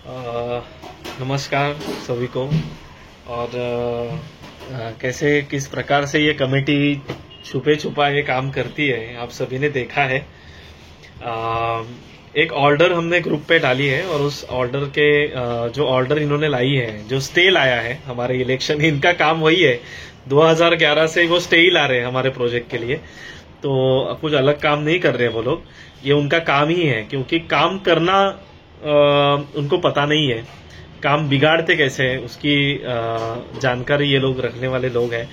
नमस्कार सभी को। और कैसे किस प्रकार से ये कमेटी छुपे छुपा ये काम करती है आप सभी ने देखा है। एक ऑर्डर हमने ग्रुप पे डाली है और उस ऑर्डर के जो ऑर्डर इन्होंने लाई है, जो स्टे लाया है हमारे इलेक्शन, इनका काम वही है। 2011 से वो स्टे ही ला रहे हैं हमारे प्रोजेक्ट के लिए, तो कुछ अलग काम नहीं कर रहे वो लोग, ये उनका काम ही है। क्योंकि काम करना उनको पता नहीं है, काम बिगाड़ते कैसे है उसकी जानकारी ये लोग रखने वाले लोग हैं।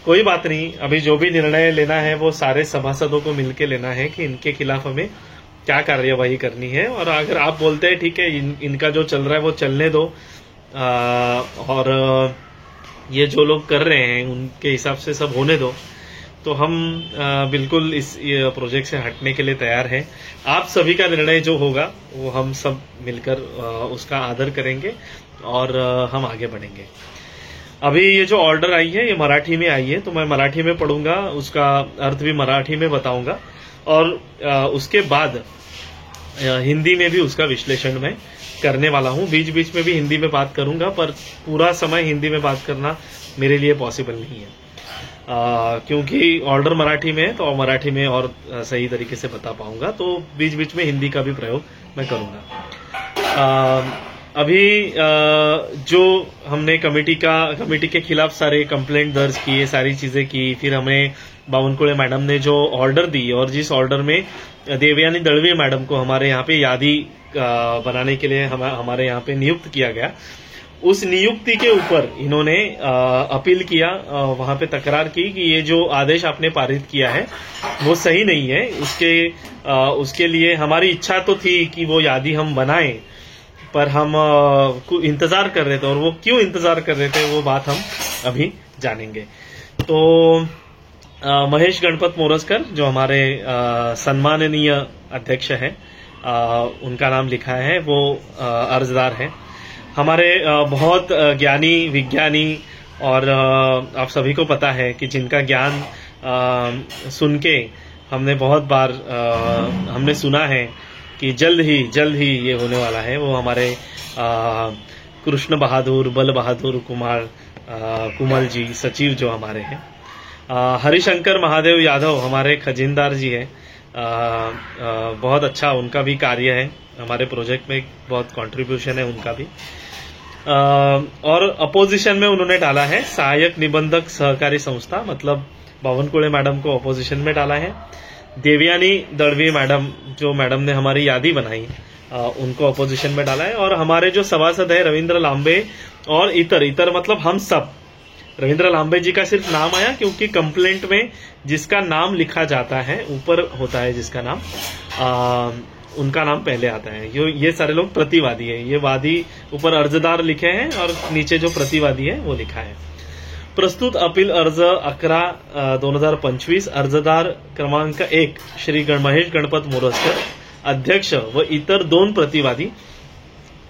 कोई बात नहीं, अभी जो भी निर्णय लेना है वो सारे सभासदों को मिलकर लेना है कि इनके खिलाफ हमें क्या कार्यवाही करनी है। और अगर आप बोलते हैं ठीक है इनका जो चल रहा है वो चलने दो, और ये जो लोग कर रहे हैं उनके हिसाब से सब होने दो, तो हम बिल्कुल इस प्रोजेक्ट से हटने के लिए तैयार हैं। आप सभी का निर्णय जो होगा वो हम सब मिलकर उसका आदर करेंगे और हम आगे बढ़ेंगे। अभी ये जो ऑर्डर आई है ये मराठी में आई है, तो मैं मराठी में पढ़ूंगा, उसका अर्थ भी मराठी में बताऊंगा और उसके बाद हिंदी में भी उसका विश्लेषण मैं करने वाला हूं। बीच बीच में भी हिंदी में बात करूंगा, पर पूरा समय हिंदी में बात करना मेरे लिए पॉसिबल नहीं है, क्योंकि ऑर्डर मराठी में है तो मराठी में और सही तरीके से बता पाऊंगा, तो बीच बीच में हिंदी का भी प्रयोग मैं करूंगा। अभी जो हमने कमेटी के खिलाफ सारे कंप्लेंट दर्ज किए, सारी चीजें की, फिर हमें बावनकुळे मैडम ने जो ऑर्डर दी और जिस ऑर्डर में देवयानी दळवी मैडम को हमारे यहाँ पे यादी बनाने के लिए हमारे यहाँ पे नियुक्त किया गया, उस नियुक्ति के ऊपर इन्होंने अपील किया, वहां पे तकरार की कि ये जो आदेश आपने पारित किया है वो सही नहीं है। उसके लिए हमारी इच्छा तो थी कि वो यादी हम बनाएं, पर हम इंतजार कर रहे थे, और वो क्यों इंतजार कर रहे थे वो बात हम अभी जानेंगे। तो महेश गणपत मोरजकर जो हमारे सम्माननीय अध्यक्ष हैं, उनका नाम लिखा है, वो अर्जदार है। हमारे बहुत ज्ञानी विज्ञानी, और आप सभी को पता है कि जिनका ज्ञान सुन के हमने बहुत बार हमने सुना है कि जल्द ही ये होने वाला है, वो हमारे कृष्ण बहादुर, बल बहादुर कुमल जी सचिव जो हमारे हैं। हरिशंकर महादेव यादव हमारे खजीनदार जी हैं, बहुत अच्छा उनका भी कार्य है हमारे प्रोजेक्ट में, बहुत कंट्रीब्यूशन है उनका भी। और अपोजिशन में उन्होंने डाला है सहायक निबंधक सहकारी संस्था, मतलब बावनकुळे मैडम को अपोजिशन में डाला है। देवयानी दळवी मैडम जो मैडम ने हमारी यादी बनाई, उनको अपोजिशन में डाला है। और हमारे जो सभासद है रविंद्र लांबे और इतर मतलब हम सब, रविंद्र लांबे जी का सिर्फ नाम आया क्योंकि कंप्लेंट में जिसका नाम लिखा जाता है ऊपर होता है जिसका नाम, उनका नाम पहले आता है। ये सारे लोग प्रतिवादी है, ये वादी ऊपर अर्जदार लिखे हैं और नीचे जो प्रतिवादी है वो लिखा है। प्रस्तुत अपील अर्ज 11/2025, अर्जदार क्रमांक 1 श्री महेश गणपत मोरजकर अध्यक्ष व इतर 2 प्रतिवादी,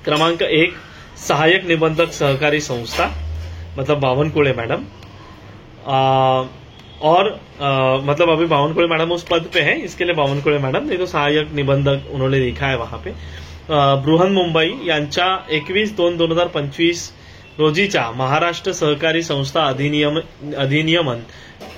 क्रमांक 1 सहायक निबंधक सहकारी संस्था मतलब बावनकुळे मैडम, और मतलब अभी बावनकुळे मैडम उस पद पे है, इसके लिए बावनकुळे मैडम, नहीं तो सहायक निबंधक उन्होंने लिखा है वहां पे। बृहन मुंबई यांच्या 21/2/2025 रोजीच्या महाराष्ट्र सहकारी संस्था अधिनियमन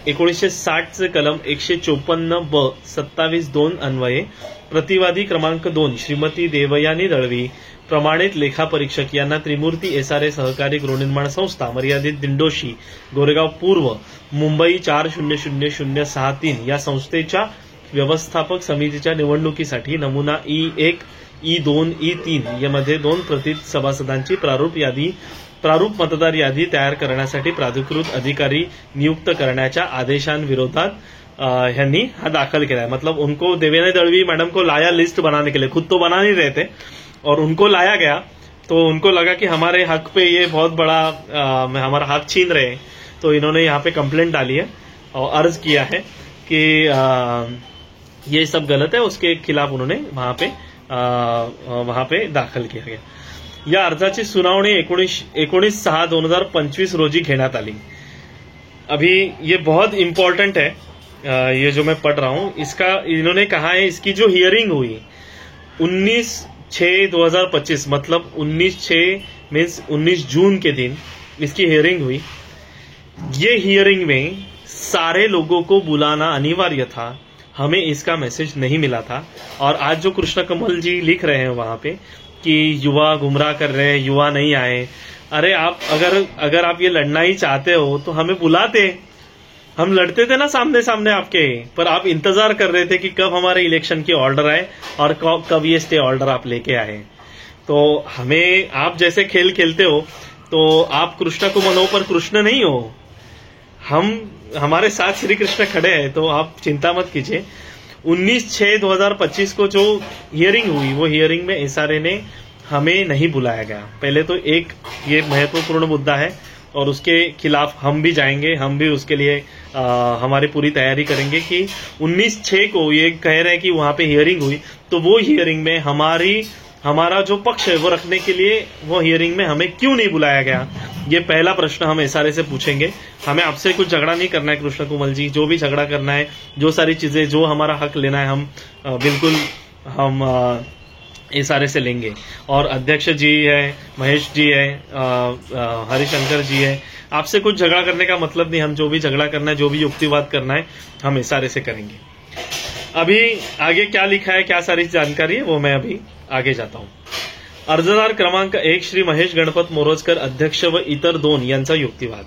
1960 चे कलम 154 ब 27(2) अन्वये प्रतिवादी क्रमांक 2 श्रीमती देवयानी दळवी प्रमाणित लेखापरीक्षक यांना त्रिमूर्ती एसआरए सहकारी गृहनिर्माण संस्था मर्यादित दिंडोशी गोरेगाव पूर्व मुंबई 400063 या संस्थेच्या व्यवस्थापक समितीच्या निवडणुकीसाठी नमुना E1, E2, E3 यामध्ये 2 प्रतीत सभासदांची प्रारूप मतदार यादी तयार करण्यासाठी प्राधिकृत अधिकारी नियुक्त करण्याच्या आदेशांविरोधात यांनी हा दाखल किया है। मतलब उनको देवयानी दळवी मैडम को लाया लिस्ट बनाने के लिए, खुद तो बना नहीं रहे थे, और उनको लाया गया तो उनको लगा कि हमारे हक पे ये बहुत बड़ा हमारा हक छीन रहे हैं, तो इन्होंने यहाँ पे कंप्लेंट डाली है और अर्ज किया है कि ये सब गलत है, उसके खिलाफ उन्होंने वहां पे दाखल किया गया। या अर्जाची सुनावणी 19/6/2025 रोजी घेण्यात आली। अभी ये बहुत इंपॉर्टेंट है, ये जो मैं पढ़ रहा हूं, इसका इन्होंने कहा है, इसकी जो हियरिंग हुई 6/2025 मतलब 19/6 मीन्स 19 जून के दिन इसकी हियरिंग हुई। ये हियरिंग में सारे लोगों को बुलाना अनिवार्य था, हमें इसका मैसेज नहीं मिला था। और आज जो कृष्ण कमल जी लिख रहे हैं वहां पे कि युवा गुमराह कर रहे हैं, युवा नहीं आए। अरे आप अगर आप ये लड़ना ही चाहते हो तो हमें बुलाते, हम लड़ते थे ना सामने सामने आपके, पर आप इंतजार कर रहे थे कि कब हमारे इलेक्शन की ऑर्डर आए और कब ये स्टे ऑर्डर आप लेके आए। तो हमें आप जैसे खेल खेलते हो तो आप कृष्ण को मनो पर कृष्ण नहीं हो। हमारे साथ श्री कृष्ण खड़े हैं, तो आप चिंता मत कीजिए। 19/6/2025 को जो हियरिंग हुई वो हियरिंग में एसआरए ने हमें नहीं बुलाया गया। पहले तो एक ये महत्वपूर्ण मुद्दा है और उसके खिलाफ हम भी जाएंगे, हम भी उसके लिए हमारी पूरी तैयारी करेंगे कि 19/6 को ये कह रहे हैं कि वहां पे हियरिंग हुई, तो वो हियरिंग में हमारा जो पक्ष है वो रखने के लिए वो हियरिंग में हमें क्यों नहीं बुलाया गया, ये पहला प्रश्न हम एसआरए से पूछेंगे। हमें आपसे कुछ झगड़ा नहीं करना है कृष्ण कुमल जी, जो भी झगड़ा करना है, जो सारी चीजें, जो हमारा हक लेना है, हम बिल्कुल हम एसआरए से लेंगे। और अध्यक्ष जी है, महेश जी है, हरिशंकर जी है, आपसे कुछ झगड़ा करने का मतलब नहीं। हम जो भी झगड़ा करना है, जो भी युक्तिवाद करना है, हम एसआरए से करेंगे। अभी आगे क्या लिखा है, क्या सारी जानकारी है, वो मैं अभी आगे जाता हूं। अर्जदार क्रमांक 1 श्री महेश गणपत मोरजकर अध्यक्ष व इतर 2 यांचा युक्तिवाद।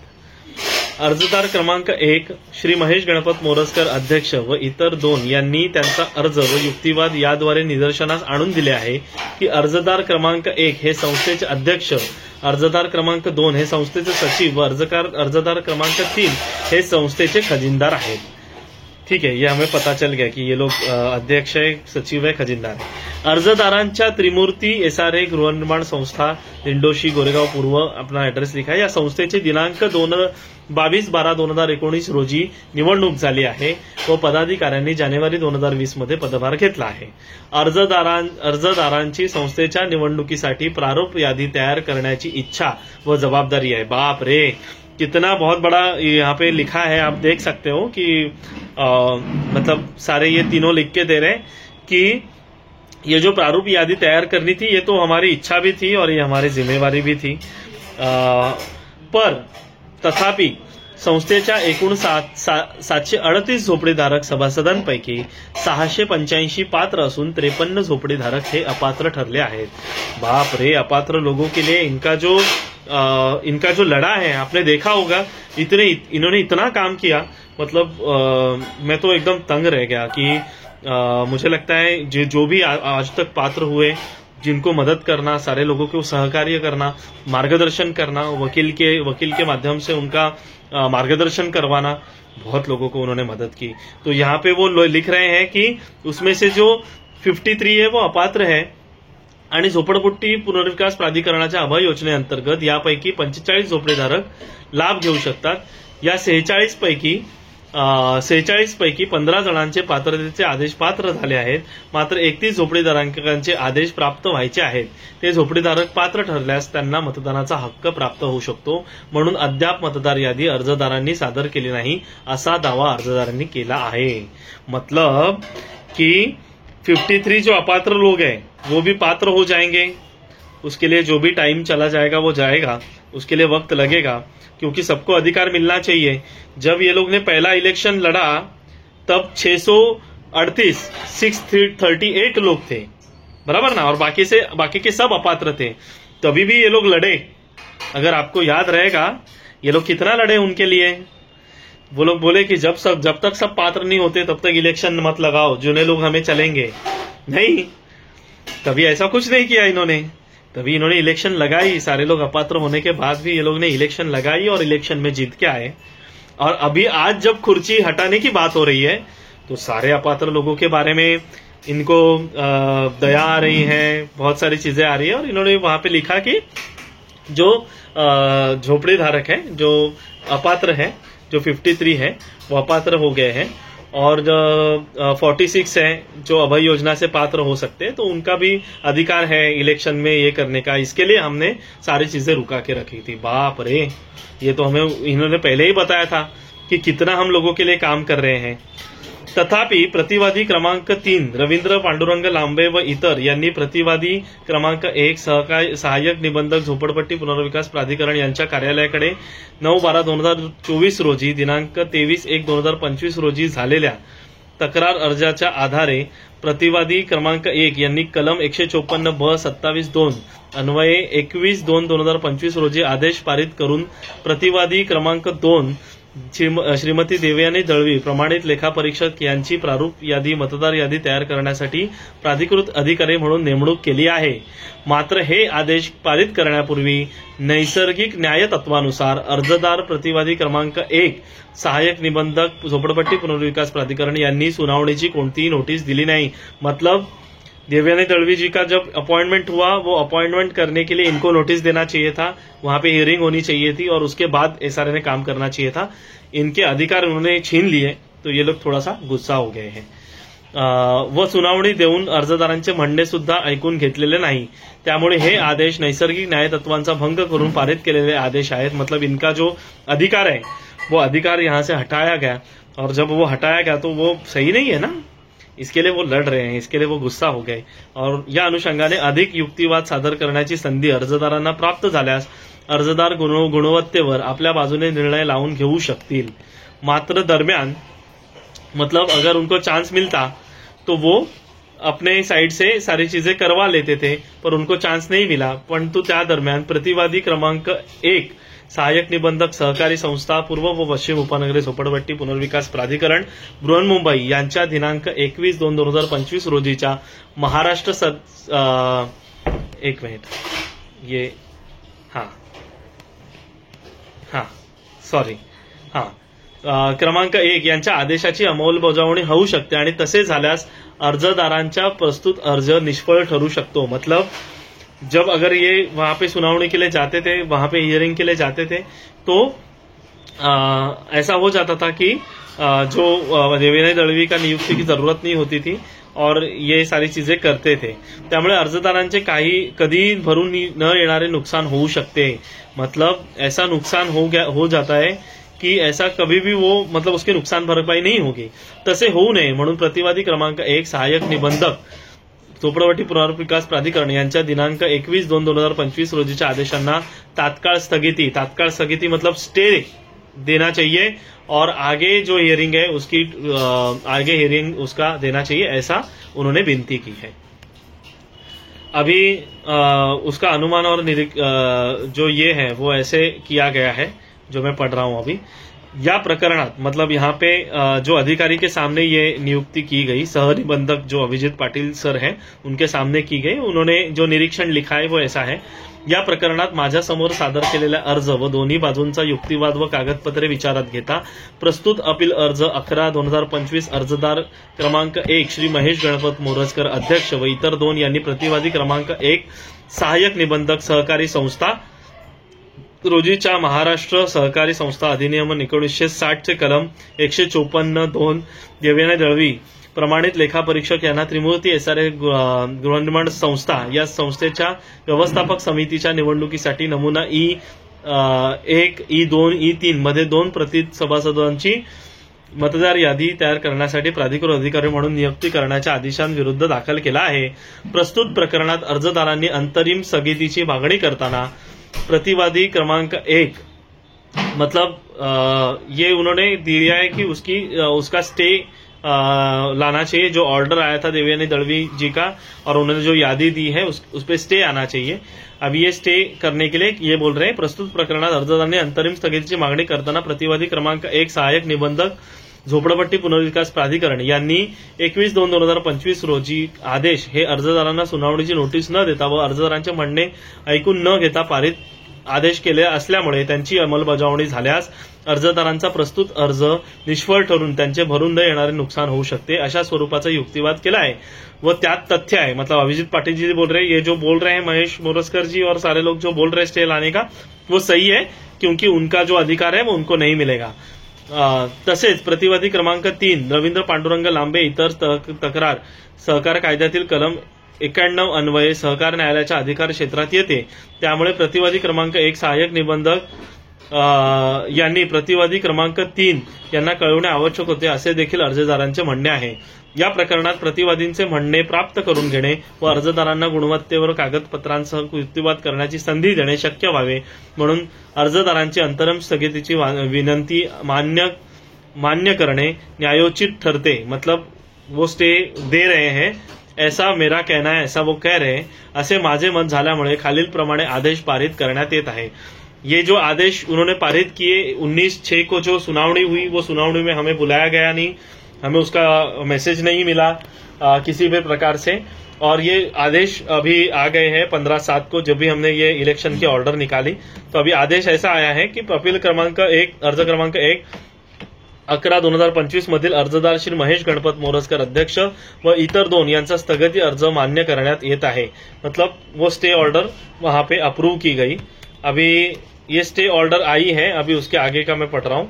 अर्जदार क्रमांक 1 श्री महेश गणपत मोरजकर अध्यक्ष व इतर 2 यांनी त्यांचा अर्ज व युक्तिवाद याद्वारे निदर्शनास आणून दिले आहे की अर्जदार क्रमांक 1 हे संस्थेचे अध्यक्ष, अर्जदार क्रमांक 2 हे संस्थेचे सचिव व अर्जदार क्रमांक 3 हे संस्थेचे खजिनदार आहेत। ठीक है, ये हमें पता चल गया कि ये लोग अध्यक्ष है, सचिव है, खजिनदार है। अर्जदारांच्या त्रिमूर्ती एसआरए गृहनिर्माण संस्था दिंडोशी गोरेगाव पूर्व अपना ऍड्रेस लिखा आहे। या संस्थेची दिनांक 22/12/2019 रोजी निवडणूक झाली आहे व पदाधिकाऱ्यांनी जानेवारी 2020 मध्ये पदभार घेतला आहे। अर्जदारांची संस्थेच्या निवडणुकीसाठी प्रारूप यादी तयार करण्याची इच्छा व जबाबदारी आहे। बाप रे, कितना बहुत बड़ा यहाँ पे लिखा है, आप देख सकते हो कि मतलब सारे ये तीनों लिख के दे रहे हैं कि ये जो प्रारूप यादी तैयार करनी थी, ये तो हमारी इच्छा भी थी और ये हमारी जिम्मेवारी भी थी। पर तथापि संस्थेच्या एकूण 738 झोपडीधारक सभासदांपैकी 685 पात्र असून 53 झोपडीधारक हे अपात्र ठरले आहेत। बाप रे, अपात्र लोगों के लिए इनका जो लड़ा है, आपने देखा होगा, इन्होंने इतना काम किया, मतलब मैं तो एकदम तंग रह गया कि मुझे लगता है जो भी आज तक पात्र हुए, जिनको मदद करना, सारे लोगों को सहकार्य करना, मार्गदर्शन करना, वकील के माध्यम से उनका मार्गदर्शन करवाना, बहुत लोगों को उन्होंने मदद की। तो यहाँ पे वो लिख रहे हैं कि उसमें से जो 53 है वो अपात्र है आणि झोपडपट्टी पुनर्विकास प्राधिकरणाच्या अभय योजनेअंतर्गत यापैकी 45 झोपडीधारक लाभ घेऊ शकतात। या 46 पैकी 15 जणांचे पात्रतेचे आदेश पात्र झाले आहेत, मात्र 31 झोपडीधारकांचे आदेश प्राप्त व्हायचे आहेत। ते झोपडीधारक पात्र ठरल्यास त्यांना मतदानाचा हक्क प्राप्त होऊ शकतो, म्हणून अद्याप मतदार यादी अर्जदारांनी सादर केली नाही असा दावा अर्जदारांनी केला आहे। मतलब कि 53 जो अपात्र लोग हैं वो भी पात्र हो जाएंगे, उसके लिए जो भी टाइम चला जाएगा वो जाएगा, उसके लिए वक्त लगेगा, क्योंकि सबको अधिकार मिलना चाहिए। जब ये लोग ने पहला इलेक्शन लड़ा तब 638 लोग थे, बराबर ना, और बाकी के सब अपात्र थे, तभी भी ये लोग लड़े। अगर आपको याद रहेगा ये लोग कितना लड़े उनके लिए। वो लोग बोले कि जब तक सब पात्र नहीं होते तब तक इलेक्शन मत लगाओ, जुने लोग हमें चलेंगे नहीं। तभी ऐसा कुछ नहीं किया इन्होंने, तभी इन्होंने इलेक्शन लगाई। सारे लोग अपात्र होने के बाद भी ये लोग ने इलेक्शन लगाई और इलेक्शन में जीत के आए। और अभी आज जब खुर्ची हटाने की बात हो रही है तो सारे अपात्र लोगों के बारे में इनको दया आ रही है, बहुत सारी चीजें आ रही है। और इन्होंने वहां पे लिखा कि जो झोपड़ी धारक है, जो अपात्र है, जो 53 है वो अपात्र हो गए हैं, और जो 46 है जो अभय योजना से पात्र हो सकते हैं, तो उनका भी अधिकार है इलेक्शन में ये करने का। इसके लिए हमने सारी चीजें रुका के रखी थी। बाप रे, ये तो हमें इन्होंने पहले ही बताया था कि कितना हम लोगों के लिए काम कर रहे हैं। तथापि प्रतिवादी क्रमांक 3 रवींद्र पांडुरंग लांबे व इतर यांनी प्रतिवादी क्रमांक 1 सहाय्यक निबंधक झोपडपट्टी पुनर्विकास प्राधिकरण यांच्या कार्यालयाकडे 9/12/2024 रोजी दिनांक 23/1/2025 रोजी झालेल्या तक्रार अर्जाच्या आधारे प्रतिवादी क्रमांक 1 यांनी कलम 154(ब)(27)(2) अन्वये 21/2/2025 रोजी आदेश पारित करून प्रतिवादी क्रमांक 2 श्रीमती देवयानी दळवी प्रमाणित लेखापरीक्षक यांची प्रारूप यादी मतदार यादी तयार करण्यासाठी प्राधिकृत अधिकारी म्हणून नेमणूक केली आहे. मात्र हे आदेश पारित करण्यापूर्वी नैसर्गिक न्याय तत्वानुसार अर्जदार प्रतिवादी क्रमांक 1 सहाय्यक निबंधक झोपडपट्टी पुनर्विकास प्राधिकरण यांनी सुनावणीची कोणतीही नोटीस दिली नहीं. मतलब देवयानी दळवी जी का जब अपॉइंटमेंट हुआ वो अपॉइंटमेंट करने के लिए इनको नोटिस देना चाहिए था, वहां पे हियरिंग होनी चाहिए थी और उसके बाद एसआरए ने काम करना चाहिए था. इनके अधिकार उन्होंने छीन लिए तो ये लोग थोड़ा सा गुस्सा हो गए हैं. व सुनावणी देऊन अर्जदारांचे म्हणणे सुद्धा ऐकून घेतलेले नाही. त्यामुळे हे आदेश नैसर्गिक न्याय तत्वांचा भंग करून पारित केलेले आदेश आहेत. मतलब इनका जो अधिकार है वो अधिकार यहाँ से हटाया गया और जब वो हटाया गया तो वो सही नहीं है ना. इसके लिए वो लड़ रहे हैं, इसके लिए वो गुस्सा हो गए और या अनुषंगाने अधिक युक्तिवाद सादर करण्याची संधी अर्जदारांना प्राप्त झाल्यास अर्जदार गुणवत्तेवर आपल्या बाजूने निर्णय लावून घेऊ शकतील. मात्र दरम्यान मतलब अगर उनको चांस मिलता तो वो अपने साइड से सारी चीजें करवा लेते थे, पर उनको चांस नहीं मिला. परंतु त्या दरम्यान प्रतिवादी क्रमांक 1 सहाय्यक निबंधक सहकारी संस्था पूर्व व पश्चिम उपनगरी झोपडपट्टी पुनर्विकास प्राधिकरण बृहन्मुंबई यांच्या दिनांक 21/2/2025 रोजीच्या महाराष्ट्र एक मिनिट ये क्रमांक 1 यांच्या आदेशाची अंमलबजावणी होऊ शकते आणि तसे झाल्यास अर्जदारांचा प्रस्तुत अर्ज निष्फळ ठरू शकतो. मतलब जब अगर ये वहां पे सुनावणी के लिए जाते थे, वहां पे हियरिंग के लिए जाते थे तो ऐसा हो जाता था कि जो देवयानी दळवी का नियुक्ति की जरूरत नहीं होती थी और ये सारी चीजें करते थे. त्यामुळे अर्जदारांचे काही कधी भरून न येणारे नुकसान होऊ शकते. मतलब ऐसा नुकसान हो जाता है कि ऐसा कभी भी वो मतलब उसकी नुकसान भरपाई नहीं होगी. तसे होऊ नये म्हणून प्रतिवादी क्रमांक 1 सहाय्यक निबंधक झोपडपट्टी पुनर्विकास प्राधिकरण यांच्या दिनांक 21/2/2025 रोजीच्या आदेशांना तात्काळ स्थगिती मतलब स्टे देना चाहिए और आगे जो हियरिंग है उसकी आगे हियरिंग उसका देना चाहिए, ऐसा उन्होंने विनती की है. अभी उसका अनुमान और जो ये है वो ऐसे किया गया है जो मैं पढ़ रहा हूं अभी. या प्रकरणात मतलब यहाँ पे जो अधिकारी के सामने ये नियुक्ति की गई, सहनिबंधक जो अभिजीत पाटिल सर हैं उनके सामने की गई. उन्होंने जो निरीक्षण लिखा है वो ऐसा है. या प्रकरणात माझ्यासमोर सादर केलेला अर्ज व दोन्ही बाजूंचा युक्तिवाद व कागदपत्रे विचारात घेता प्रस्तुत अपील अर्ज 11/2025 अर्जदार क्रमांक 1 श्री महेश गणपत मोरजकर अध्यक्ष व इतर 2 यांनी प्रतिवादी क्रमांक 1 सहाय्यक निबंधक सहकारी संस्था रोजीच्या महाराष्ट्र सहकारी संस्था अधिनियम 1960 चे कलम 154(2) देवयानी दळवी प्रमाणित लेखापरीक्षक यांना त्रिमूर्ती एसआरए गृहनिर्माण संस्था या संस्थेच्या व्यवस्थापक समितीच्या निवडणुकीसाठी नमुना E1, E2, E3 मध्ये 2 प्रतित सभासदांची मतदार यादी तयार करण्यासाठी प्राधिकृत अधिकारी म्हणून नियुक्ती करण्याच्या आदेशांविरुद्ध दाखल केला आहे. प्रस्तुत प्रकरणात अर्जदारांनी अंतरिम स्थगितीची मागणी करताना प्रतिवादी क्रमांक 1 मतलब ये उन्होंने दिया है कि उसका स्टे लाना चाहिए. जो ऑर्डर आया था देवयानी दळवी जी का और उन्होंने जो यादी दी है उस पे स्टे आना चाहिए. अब ये स्टे करने के लिए ये बोल रहे हैं प्रस्तुत प्रकरणात अर्जदारांनी अंतरिम स्थगितीची मागणी करताना प्रतिवादी क्रमांक 1 सहाय्यक निबंधक झोपडपट्टी पुनर्विकास प्राधिकरण यांनी 21/2/2025 रोजी आदेश हे अर्जदारांना सुनावणीची नोटीस न देता व अर्जदारांचे म्हणणे ऐकून न घेता पारित आदेश केले असल्यामुळे त्यांची अंमलबजावणी झाल्यास अर्जदारांचा प्रस्तुत अर्ज निष्फळ ठरून त्यांचे भरून न येणारे नुकसान होऊ शकते, अशा स्वरूपाचा युक्तिवाद केला आहे. व त्यात तथ्य आहे. मतलब अभिजीत पाटिल जी बोल रहे हैं, ये जो बोल रहे हैं महेश मोरजकर जी और सारे लोग जो बोल रहे हैं स्टे लाने का, वो सही है क्योंकि उनका जो अधिकार है वो उनको नहीं मिलेगा. तसेच प्रतिवादी क्रमांक 3 रवींद्र पांडुरंग लांबे इतर तक्रार सहकार कायद्यातील कलम 91 अन्वये सहकार न्यायालयाच्या अधिकार क्षेत्रात येते. त्यामुळे प्रतिवादी क्रमांक 1 सहाय्यक निबंधक यांनी प्रतिवादी क्रमांक 3 यांना कळवणे आवश्यक होते असे देखील अर्जदारांचे म्हणणे आहे। या प्रकरणात प्रतिवादींचे म्हणणे प्राप्त करून घेणे व अर्जदारांना गुणवत्तेवर कागदपत्रांसह युक्तिवाद करण्याची संधी देणे शक्य व्हावे म्हणून अर्जदारांची अंतरिम स्थगितीची विनंती मान्य करणे न्यायोचित ठरते। मतलब वो स्टे दे रहे हैं, ऐसा मेरा कहना है, ऐसा वो कह रहे हैं, असे माझे मत झाल्यामुळे खालील प्रमाणे आदेश पारित करण्यात येत आहे। ये जो आदेश उन्होंने पारित किए 19/6 को जो सुनावनी हुई, वो सुनावनी में हमें बुलाया गया नहीं, हमें उसका मैसेज नहीं मिला किसी भी प्रकार से, और ये आदेश अभी आ गए हैं 15/7 को जब भी हमने ये इलेक्शन की ऑर्डर निकाली। तो अभी आदेश ऐसा आया है कि अपील क्रमांक 1 अर्ज क्रमांक 1 11/2025 मधील अर्जदार श्री महेश गणपत मोरजकर अध्यक्ष व इतर 2 यांचा स्थगिती अर्ज मान्य करण्यात येत आहे। मतलब वो स्टे ऑर्डर वहां पे अप्रूव की गई। अभी ये स्टे ऑर्डर आई है, अभी उसके आगे का मैं पढ़ रहा हूं।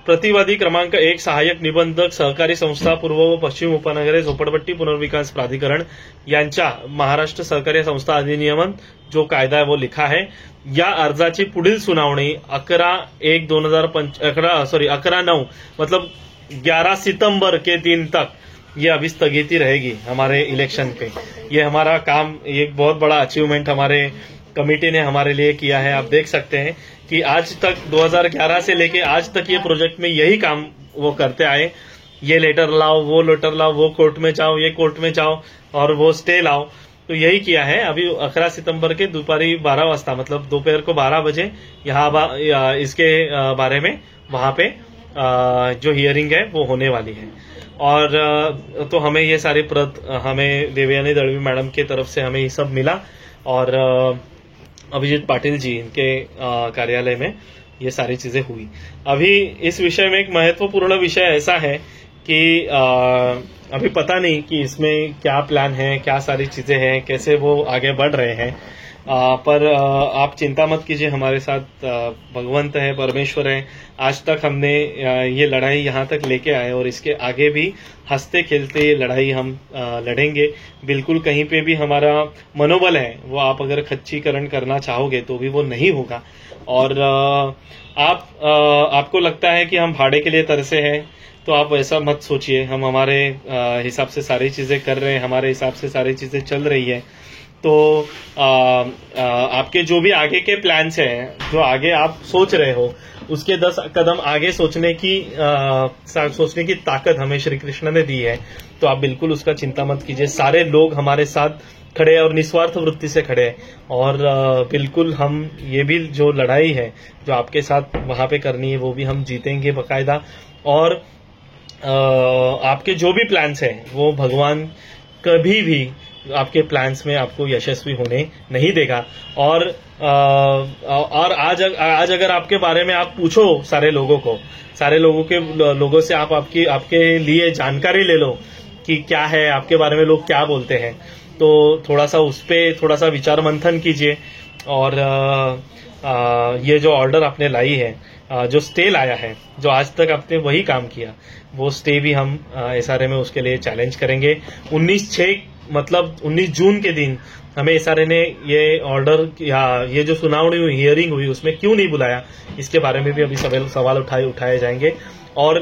प्रतिवादी क्रमांक 1 सहाय्यक निबंधक सहकारी संस्था पूर्व व पश्चिम उपनगरे झोपडपट्टी पुनर्विकास प्राधिकरण यांच्या महाराष्ट्र सहकारी संस्था अधिनियम जो कायदा है वो लिखा है। या अर्जाची पुढील सुनावणी 11/9 मतलब 11 सितंबर के दिन तक ये अभी स्थगिती रहेगी हमारे इलेक्शन पे। ये हमारा काम एक बहुत बड़ा अचीवमेंट हमारे कमेटी ने हमारे लिए किया है। आप देख सकते हैं कि आज तक 2011 से लेके आज तक ये प्रोजेक्ट में यही काम वो करते आए। ये लेटर लाओ, वो लेटर लाओ, वो कोर्ट में जाओ, ये कोर्ट में जाओ और वो स्टे लाओ, तो यही किया है। अभी 11 सितंबर के दोपहरी 12 वाजता मतलब दोपहर को 12 बजे यहाँ इसके बारे में वहां पे जो हियरिंग है वो होने वाली है। और तो हमें ये सारी प्रत हमें देवयानी दळवी मैडम की तरफ से हमें ये सब मिला और अभिजीत पाटिल जी इनके कार्यालय में ये सारी चीजें हुई। अभी इस विषय में एक महत्वपूर्ण विषय ऐसा है कि अभी पता नहीं कि इसमें क्या प्लान है, क्या सारी चीजें हैं, कैसे वो आगे बढ़ रहे हैं, पर आप चिंता मत कीजिए, हमारे साथ भगवंत है, परमेश्वर है। आज तक हमने ये लड़ाई यहाँ तक लेके आए और इसके आगे भी हंसते खेलते ये लड़ाई हम लड़ेंगे। बिल्कुल कहीं पे भी हमारा मनोबल है वो आप अगर खच्चीकरण करना चाहोगे तो भी वो नहीं होगा। और आपको लगता है कि हम भाड़े के लिए तरसे हैं, तो आप ऐसा मत सोचिए। हम हमारे हिसाब से सारी चीजें कर रहे हैं, हमारे हिसाब से सारी चीजें चल रही है। तो आपके जो भी आगे के प्लान्स हैं, जो आगे आप सोच रहे हो, उसके 10 कदम आगे सोचने की ताकत हमें श्री कृष्ण ने दी है। तो आप बिल्कुल उसका चिंता मत कीजिए। सारे लोग हमारे साथ खड़े हैं और निस्वार्थ वृत्ति से खड़े हैं। और बिल्कुल हम ये भी जो लड़ाई है जो आपके साथ वहां पे करनी है वो भी हम जीतेंगे बकायदा। और आपके जो भी प्लान्स हैं वो भगवान कभी भी आपके प्लान्स में आपको यशस्वी होने नहीं देगा। और आज अगर आपके बारे में आप पूछो सारे लोगों से आप आपके लिए जानकारी ले लो कि क्या है आपके बारे में, लोग क्या बोलते हैं, तो थोड़ा सा उस पे थोड़ा सा विचार मंथन कीजिए। और ये जो ऑर्डर आपने लाई है, जो स्टे लाया है, जो आज तक आपने वही काम किया, वो स्टे भी हम एसआरए में उसके लिए चैलेंज करेंगे। 19/6 मतलब 19 जून के दिन हमें एसआरए ने ये ऑर्डर या ये जो सुनावनी हुई, हियरिंग हुई, उसमें क्यों नहीं बुलाया, इसके बारे में भी अभी सवाल उठाए जाएंगे। और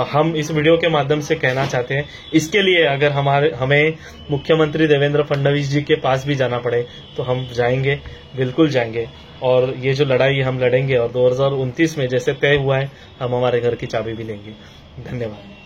हम इस वीडियो के माध्यम से कहना चाहते हैं, इसके लिए अगर हमें मुख्यमंत्री देवेंद्र फडणवीस जी के पास भी जाना पड़े तो हम जाएंगे, बिल्कुल जाएंगे। और ये जो लड़ाई हम लड़ेंगे और 2029 में जैसे तय हुआ है हम हमारे घर की चाबी भी लेंगे। धन्यवाद।